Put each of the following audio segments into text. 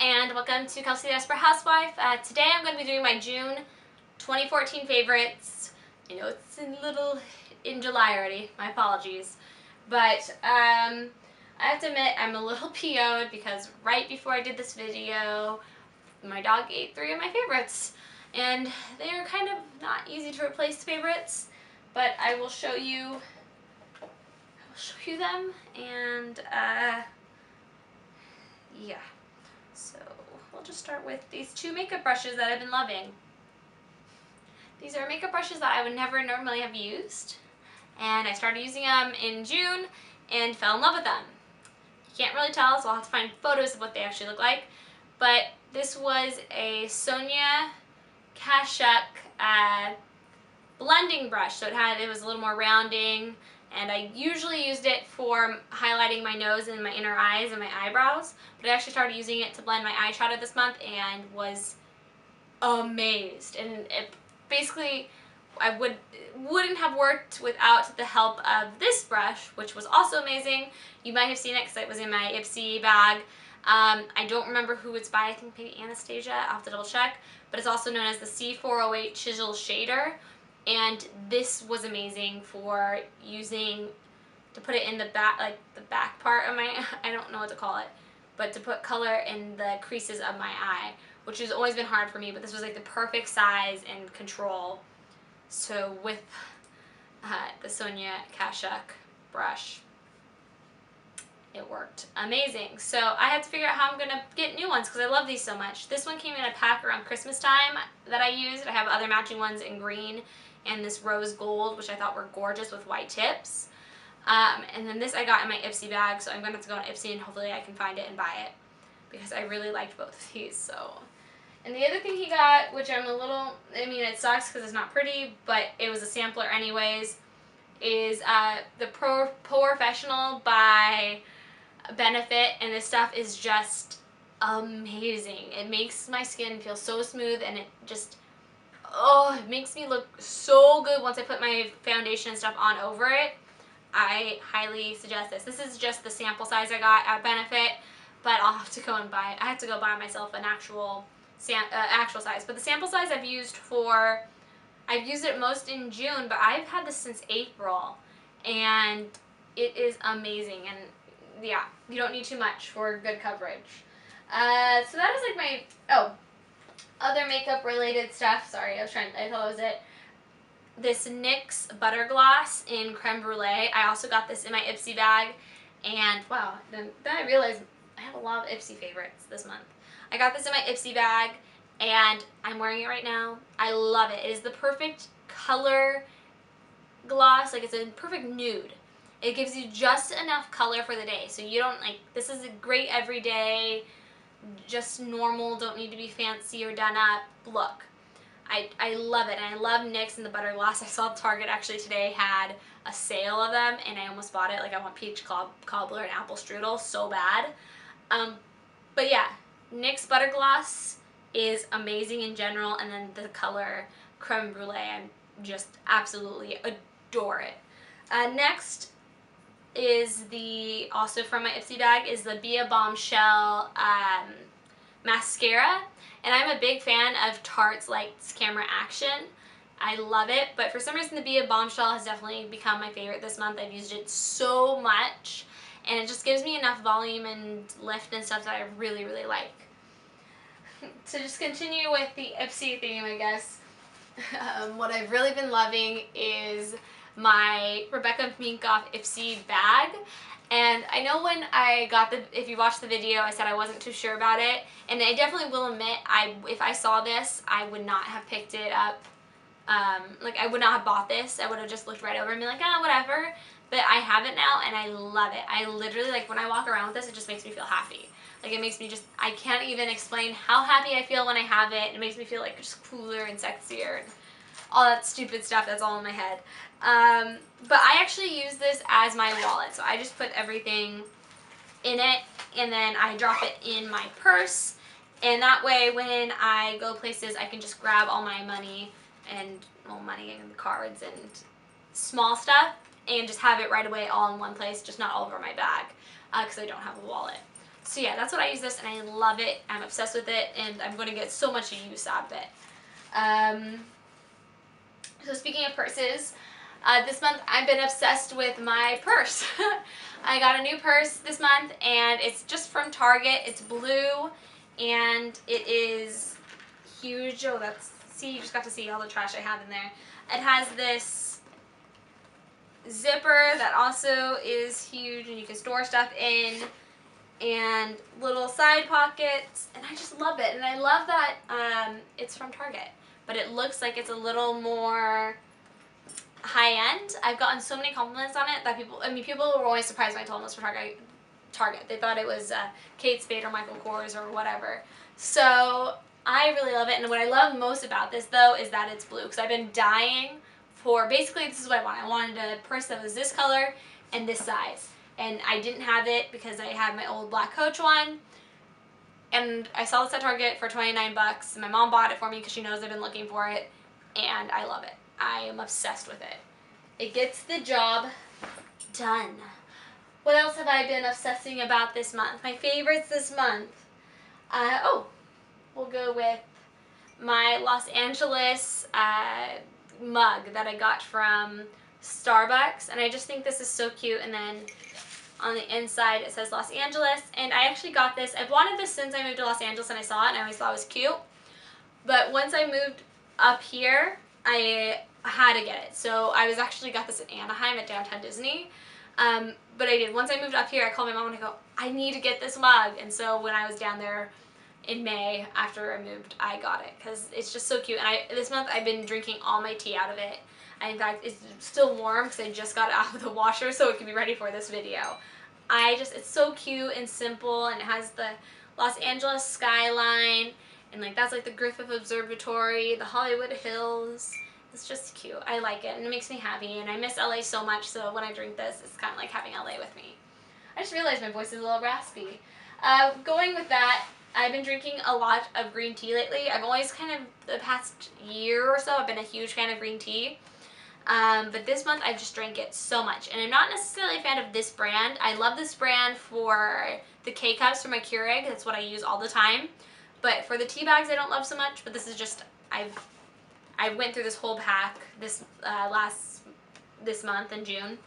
and welcome to Kelsey the Desperate Housewife. Today I'm going to be doing my June 2014 favorites. I know it's in July already, my apologies. But I have to admit I'm a little PO'd because right before I did this video, my dog ate 3 of my favorites. And they are kind of not easy to replace favorites, but I will show you them, and yeah. So we'll just start with these 2 makeup brushes that I've been loving. These are makeup brushes that I would never normally have used, and I started using them in June and fell in love with them. You can't really tell, so I'll have to find photos of what they actually look like. But this was a Sonia Kashuk blending brush, so it was a little more rounding, and I usually used it for highlighting my nose and my inner eyes and my eyebrows, but I actually started using it to blend my eyeshadow this month and was amazed. And it basically, I wouldn't have worked without the help of this brush, which was also amazing. You might have seen it because it was in my Ipsy bag. I don't remember who it's by. I think maybe Anastasia. I'll have to double check. But it's also known as the C408 Chisel Shader. And this was amazing for using to put it in the back, like the back part of my, I don't know what to call it, but to put color in the creases of my eye, which has always been hard for me, but this was like the perfect size and control. So with the Sonia Kashuk brush, it worked amazing. So I had to figure out how I'm going to get new ones because I love these so much. This one came in a pack around Christmas time that I used. I have other matching ones in green and this rose gold, which I thought were gorgeous with white tips. And then this I got in my Ipsy bag, so I'm going to have to go on Ipsy and hopefully I can find it and buy it because I really liked both of these. So, and the other thing he got, which I'm a little, I mean it sucks because it's not pretty, but it was a sampler anyways, is the POREfessional by Benefit, and this stuff is just amazing. It makes my skin feel so smooth, and it just, oh, it makes me look so good once I put my foundation and stuff on over it. I highly suggest this. This is just the sample size I got at Benefit, but I'll have to go and buy it. I have to go buy myself an actual size. But the sample size I've used it most in June, but I've had this since April, and it is amazing. And yeah, you don't need too much for good coverage. So that is like my, other makeup related stuff. Sorry, I thought it was it. This NYX Butter Gloss in Creme Brulee. I also got this in my Ipsy bag, and wow, then I realized I have a lot of Ipsy favorites this month. I got this in my Ipsy bag, and I'm wearing it right now. I love it. It is the perfect color gloss. Like, it's a perfect nude. It gives you just enough color for the day, so you don't, like, this is a great everyday, just normal, don't need to be fancy or done up look. I love it, and I love NYX and the Butter Gloss. I saw Target actually today had a sale of them, and I almost bought it. Like, I want peach cobbler and apple strudel so bad. But yeah, NYX Butter Gloss is amazing in general, and then the color Creme Brulee, I just absolutely adore it. Next is also from my Ipsy bag, is the Be a Bombshell mascara. And I'm a big fan of Tarte's Lights Camera Action. I love it, but for some reason the Be a Bombshell has definitely become my favorite this month. I've used it so much, and it just gives me enough volume and lift and stuff that I really, really like. To just continue with the Ipsy theme, I guess, what I've really been loving is my Rebecca Minkoff Ipsy bag. And I know when I got if you watched the video, I said I wasn't too sure about it. And I definitely will admit, if I saw this, I would not have picked it up. Like, I would not have bought this. I would have just looked right over and been like, whatever. But I have it now, and I love it. I literally, like, when I walk around with this, it just makes me feel happy. Like, it makes me just, I can't even explain how happy I feel when I have it. It makes me feel, like, just cooler and sexier and all that stupid stuff that's all in my head. But I actually use this as my wallet. So I just put everything in it, and then I drop it in my purse. And that way, when I go places, I can just grab all my money and cards and small stuff, and just have it right away all in one place, just not all over my bag, because I don't have a wallet. So yeah, that's what I use this, and I love it. I'm obsessed with it, and I'm going to get so much use out of it. So speaking of purses, this month I've been obsessed with my purse. I got a new purse this month, and it's just from Target. It's blue, and it is huge. Oh, see, you just got to see all the trash I have in there. It has this zipper that also is huge, and you can store stuff in, and little side pockets, and I just love it. And I love that it's from Target, but it looks like it's a little more high-end. I've gotten so many compliments on it that people were always surprised when I told them it was for Target. They thought it was Kate Spade or Michael Kors or whatever. So I really love it, and what I love most about this, though, is that it's blue, because I've been dying for, basically this is what I wanted. I wanted a purse that was this color and this size, and I didn't have it because I had my old black Coach one, and I saw this at Target for 29 bucks. My mom bought it for me because she knows I've been looking for it, and I love it. I am obsessed with it. It gets the job done. What else have I been obsessing about this month? My favorites this month. We'll go with my Los Angeles mug that I got from Starbucks, and I just think this is so cute. And then on the inside it says Los Angeles, and I actually got this. I've wanted this since I moved to Los Angeles, and I saw it and I always thought it was cute. But once I moved up here, I had to get it. So I actually got this in Anaheim at Downtown Disney. But I did. Once I moved up here, I called my mom and I go, I need to get this mug. And so when I was down there in May after I moved, I got it because it's just so cute. And this month I've been drinking all my tea out of it. In fact, it's still warm because I just got it out of the washer so it can be ready for this video. It's so cute and simple, and it has the Los Angeles skyline, and like that's like the Griffith Observatory, the Hollywood Hills. It's just cute. I like it, and it makes me happy, and I miss LA so much, so when I drink this, it's kind of like having LA with me. I just realized my voice is a little raspy. Going with that, I've been drinking a lot of green tea lately. I've always the past year or so, I've been a huge fan of green tea. But this month I just drank it so much, and I'm not necessarily a fan of this brand. I love this brand for the K-Cups for my Keurig. That's what I use all the time. But for the tea bags I don't love so much, but this is just, I went through this whole pack this month in June.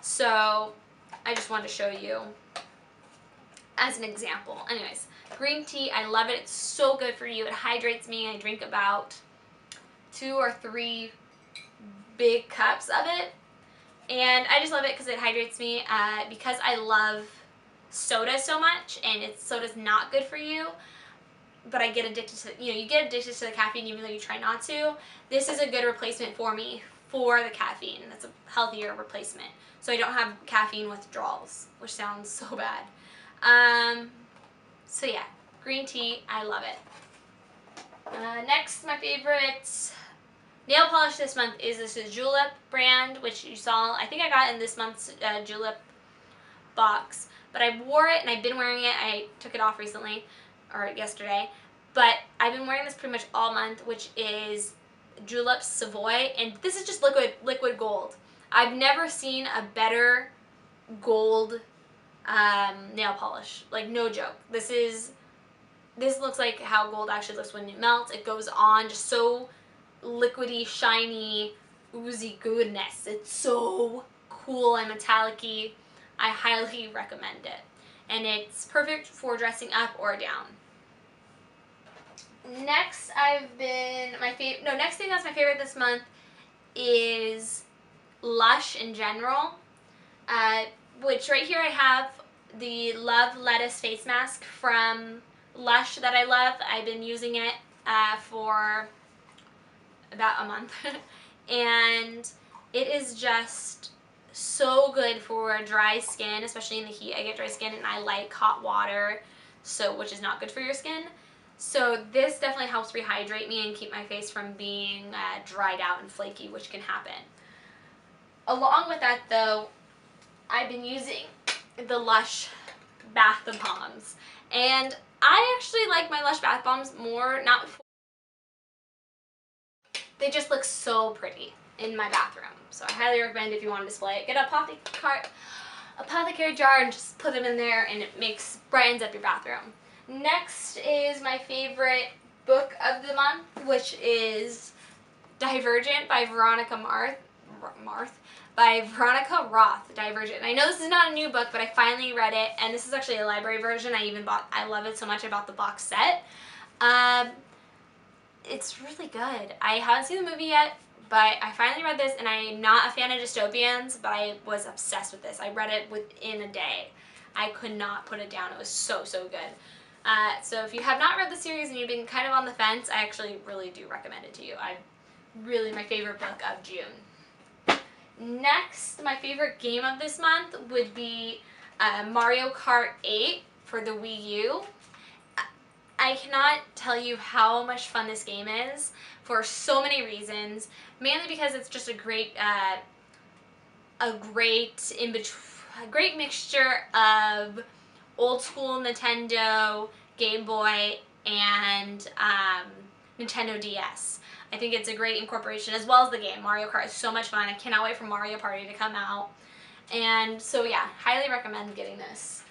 So I just wanted to show you as an example. Anyways, green tea, I love it. It's so good for you. It hydrates me. I drink about 2 or 3 big cups of it, and I just love it because it hydrates me. Because I love soda so much, and soda's not good for you, but I get addicted to, you get addicted to the caffeine even though you try not to. This is a good replacement for me for the caffeine. It's a healthier replacement, so I don't have caffeine withdrawals, which sounds so bad. So yeah, green tea, I love it. Next, my favorite nail polish this month is this Julep brand, which you saw, I think I got in this month's Julep box. But I wore it, and I've been wearing it. I took it off recently, or yesterday. But I've been wearing this pretty much all month, which is Julep Savoy. And this is just liquid gold. I've never seen a better gold nail polish. Like, no joke. This looks like how gold actually looks when it melts. It goes on just so liquidy, shiny, oozy goodness. It's so cool and metallic-y. I highly recommend it. And it's perfect for dressing up or down. Next, next thing that's my favorite this month is Lush in general. Which right here I have the Love Lettuce face mask from Lush that I love. I've been using it for about a month. And it is just so good for dry skin, especially in the heat. I get dry skin and I like hot water, which is not good for your skin. So this definitely helps rehydrate me and keep my face from being dried out and flaky, which can happen. Along with that, though, I've been using the Lush Bath Bombs. And I actually like my Lush Bath Bombs more, they just look so pretty in my bathroom. So I highly recommend if you want to display it. Get a Poppy cart. apothecary jar and just put them in there, and it brightens up your bathroom. Next is my favorite book of the month, which is Divergent by Veronica Roth. Divergent. I know this is not a new book, but I finally read it, and this is actually a library version. I love it so much I bought the box set. It's really good. I haven't seen the movie yet, but I finally read this, and I'm not a fan of dystopians, but I was obsessed with this. I read it within a day. I could not put it down. It was so, so good. So if you have not read the series and you've been kind of on the fence, I actually really do recommend it to you. Really my favorite book of June. Next, my favorite game of this month would be Mario Kart 8 for the Wii U. I cannot tell you how much fun this game is for so many reasons. Mainly because it's just a great mixture of old school Nintendo, Game Boy, and Nintendo DS. I think it's a great incorporation, as well as the game. Mario Kart is so much fun. I cannot wait for Mario Party to come out. And so yeah, highly recommend getting this.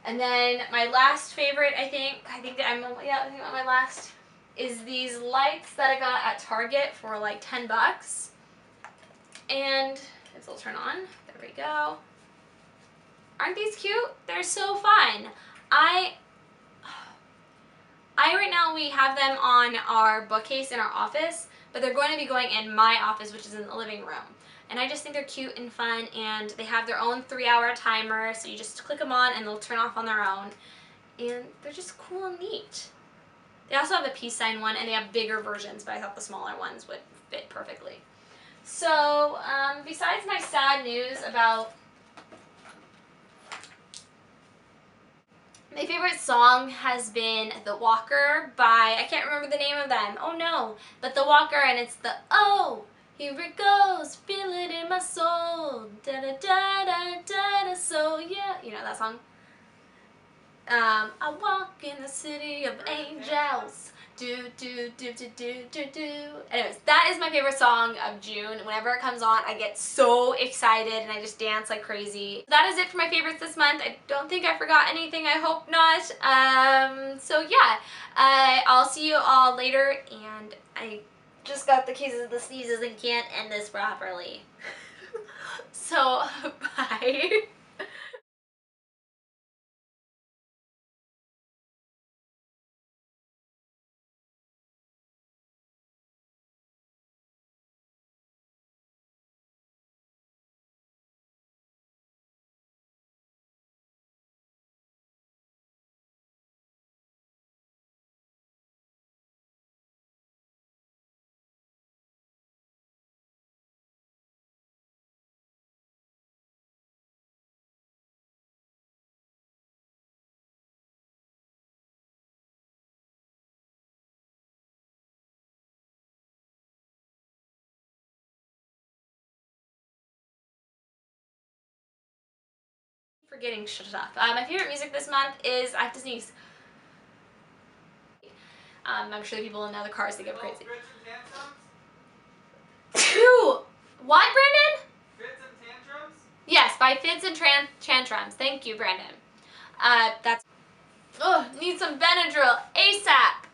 And then my last favorite, I think my last is these lights that I got at Target for like 10 bucks. And this will turn on. There we go. Aren't these cute? They're so fun. Right now we have them on our bookcase in our office, but they're going to be going in my office, which is in the living room. And I just think they're cute and fun, and they have their own 3-hour timer, so you just click them on and they'll turn off on their own. And they're just cool and neat. They also have a peace sign one, and they have bigger versions, but I thought the smaller ones would fit perfectly. So, besides my sad news about my favorite song has been The Walker by, I can't remember the name of them, oh no, but The Walker, and it's the, oh, here it goes, feel it in my soul, da da da da da da, so yeah, you know that song? I walk in the city of angels, do do do do do do do. Anyways, that is my favorite song of June. Whenever it comes on, I get so excited and I just dance like crazy. That is it for my favorites this month. I don't think I forgot anything. I hope not. So yeah, I'll see you all later, and I just got the cases of the sneezes and can't end this properly. So, bye. Forgetting stuff. My favorite music this month is, I have to sneeze. I'm sure the people in other cars think I'm crazy. Two! What, Brandon? Fits and Tantrums? Yes, by Fits and Tantrums. Thank you, Brandon. Need some Benadryl ASAP.